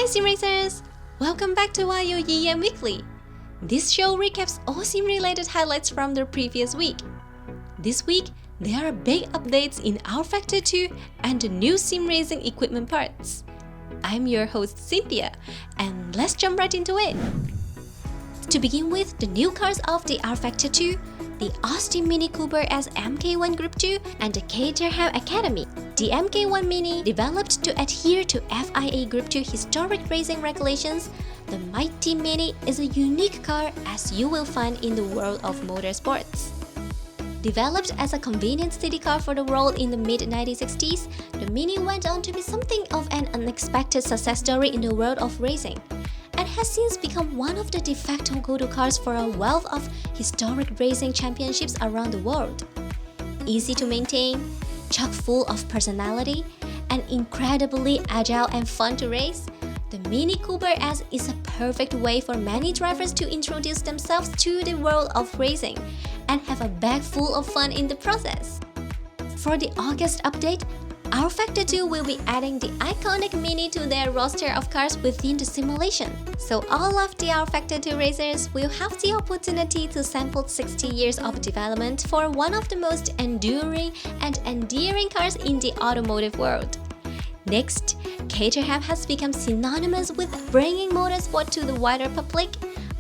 sim racers! Welcome back to IUEM Weekly. This show recaps all sim-related highlights from the previous week. This week, there are big updates in rFactor 2 and the new sim racing equipment parts. I'm your host Cynthia, and let's jump right into it. To begin with, the new cars of the rFactor 2, the Austin Mini Cooper S MK1 Group 2, and the Caterham Academy. The MK1 Mini, developed to adhere to FIA Group 2 historic racing regulations, the Mighty Mini is a unique car as you will find in the world of motorsports. Developed as a convenient city car for the world in the mid-1960s, the Mini went on to be something of an unexpected success story in the world of racing, and has since become one of the de facto go-to cars for a wealth of historic racing championships around the world. Easy to maintain, chock full of personality, and incredibly agile and fun to race, the Mini Cooper S is a perfect way for many drivers to introduce themselves to the world of racing and have a bag full of fun in the process. For the August update, rFactor 2 will be adding the iconic Mini to their roster of cars within the simulation. So all of the rFactor 2 racers will have the opportunity to sample 60 years of development for one of the most enduring and endearing cars in the automotive world. Next, Caterham has become synonymous with bringing motorsport to the wider public.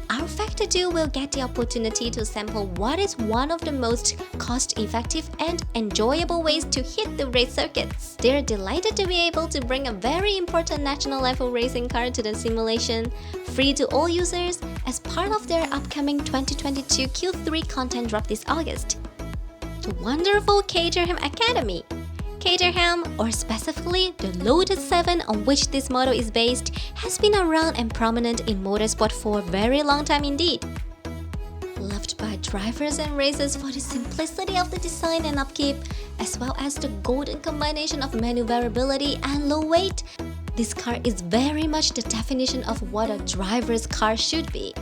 rFactor 2 will get the opportunity to sample what is one of the most cost-effective and enjoyable ways to hit the race circuits. They're delighted to be able to bring a very important national-level racing car to the simulation, free to all users, as part of their upcoming 2022 Q3 content drop this August. The wonderful Caterham Academy. Caterham, or specifically the Lotus 7 on which this model is based, has been around and prominent in motorsport for a very long time indeed. Loved by drivers and racers for the simplicity of the design and upkeep, as well as the golden combination of maneuverability and low weight, this car is very much the definition of what a driver's car should be.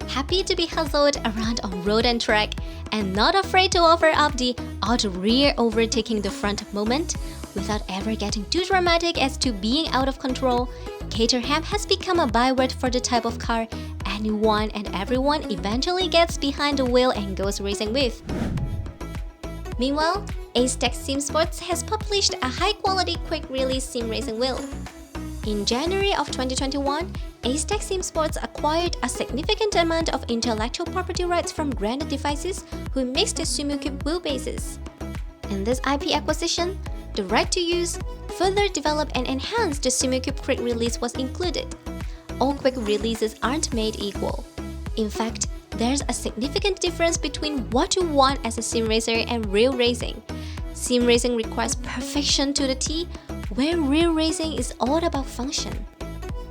Happy to be hustled around on road and track, and not afraid to offer up the out-rear overtaking the front moment without ever getting too dramatic as to being out of control, Caterham has become a byword for the type of car anyone and everyone eventually gets behind the wheel and goes racing with. Meanwhile, Asetek Sim Sports has published a high-quality quick-release sim racing wheel. In January of 2021, Asetek Sim Sports acquired a significant amount of intellectual property rights from Granite Devices, who makes the SumuCube wheelbases. In this IP acquisition, the right to use, further develop and enhance the SumuCube quick release was included. All quick releases aren't made equal. In fact, there's a significant difference between what you want as a sim racer and real racing. Sim racing requires perfection to the T, where real racing is all about function.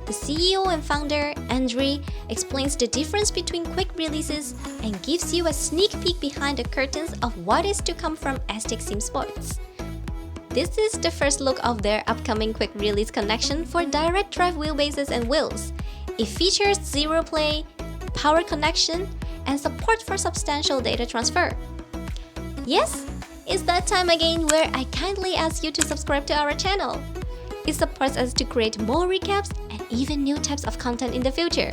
The CEO and founder, Andre, explains the difference between quick releases and gives you a sneak peek behind the curtains of what is to come from Asetek Sim Sports. This is the first look of their upcoming quick release connection for direct drive wheelbases and wheels. It features zero play, power connection, and support for substantial data transfer. Yes, it's that time again where I kindly ask you to subscribe to our channel. It supports us to create more recaps and even new types of content in the future.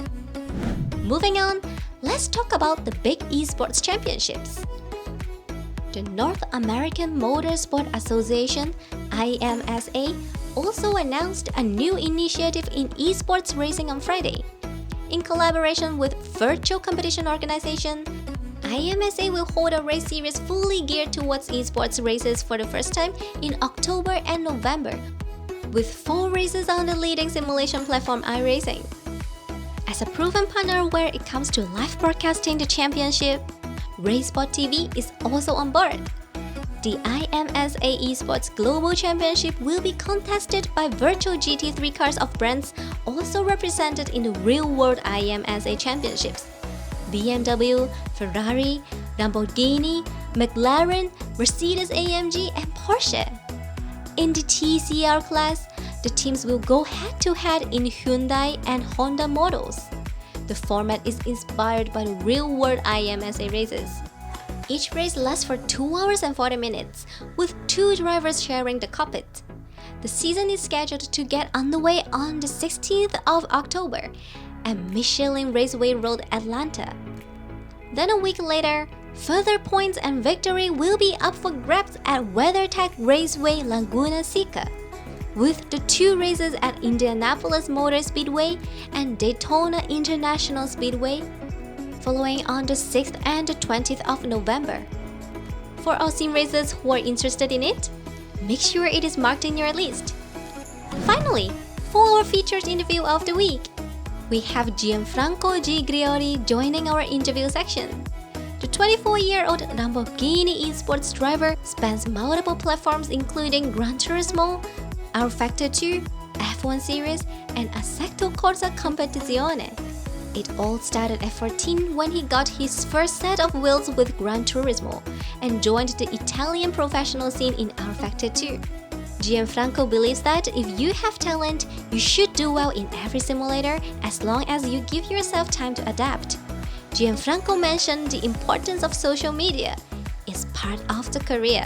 Moving on, let's talk about the big esports championships. The North American Motorsport Association, IMSA, also announced a new initiative in esports racing on Friday. In collaboration with virtual competition organization, IMSA will hold a race series fully geared towards esports races for the first time in October and November, with 4 races on the leading simulation platform iRacing. As a proven partner where it comes to live broadcasting the championship, RaceSport TV is also on board. The IMSA Esports Global Championship will be contested by virtual GT3 cars of brands also represented in the real-world IMSA Championships: BMW, Ferrari, Lamborghini, McLaren, Mercedes-AMG, and Porsche. In the TCR class, the teams will go head-to-head in Hyundai and Honda models. The format is inspired by the real-world IMSA races. Each race lasts for 2 hours and 40 minutes, with 2 drivers sharing the cockpit. The season is scheduled to get underway on the 16th of October at Michelin Raceway Road, Atlanta. Then a week later, further points and victory will be up for grabs at WeatherTech Raceway Laguna Seca, with the 2 races at Indianapolis Motor Speedway and Daytona International Speedway following on the 6th and the 20th of November. For all sim racers who are interested in it, make sure it is marked in your list. Finally, for our featured interview of the week, we have Gianfranco Giglioli joining our interview section. The 24-year-old Lamborghini esports driver spans multiple platforms including Gran Turismo, RF2, F1 Series, and Assetto Corsa Competizione. It all started at 14 when he got his first set of wheels with Gran Turismo and joined the Italian professional scene in RF2. Gianfranco believes that if you have talent, you should do well in every simulator as long as you give yourself time to adapt. Gianfranco mentioned the importance of social media is part of the career.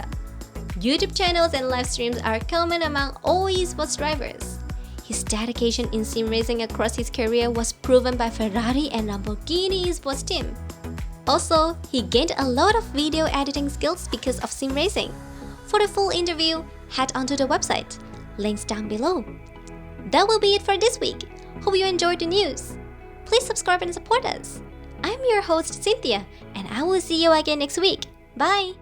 YouTube channels and live streams are common among all esports drivers. His dedication in sim racing across his career was proven by Ferrari and Lamborghini esports team. Also, he gained a lot of video editing skills because of sim racing. For the full interview, head onto the website. Links down below. That will be it for this week. Hope you enjoyed the news. Please subscribe and support us. I'm your host Cynthia, and I will see you again next week. Bye!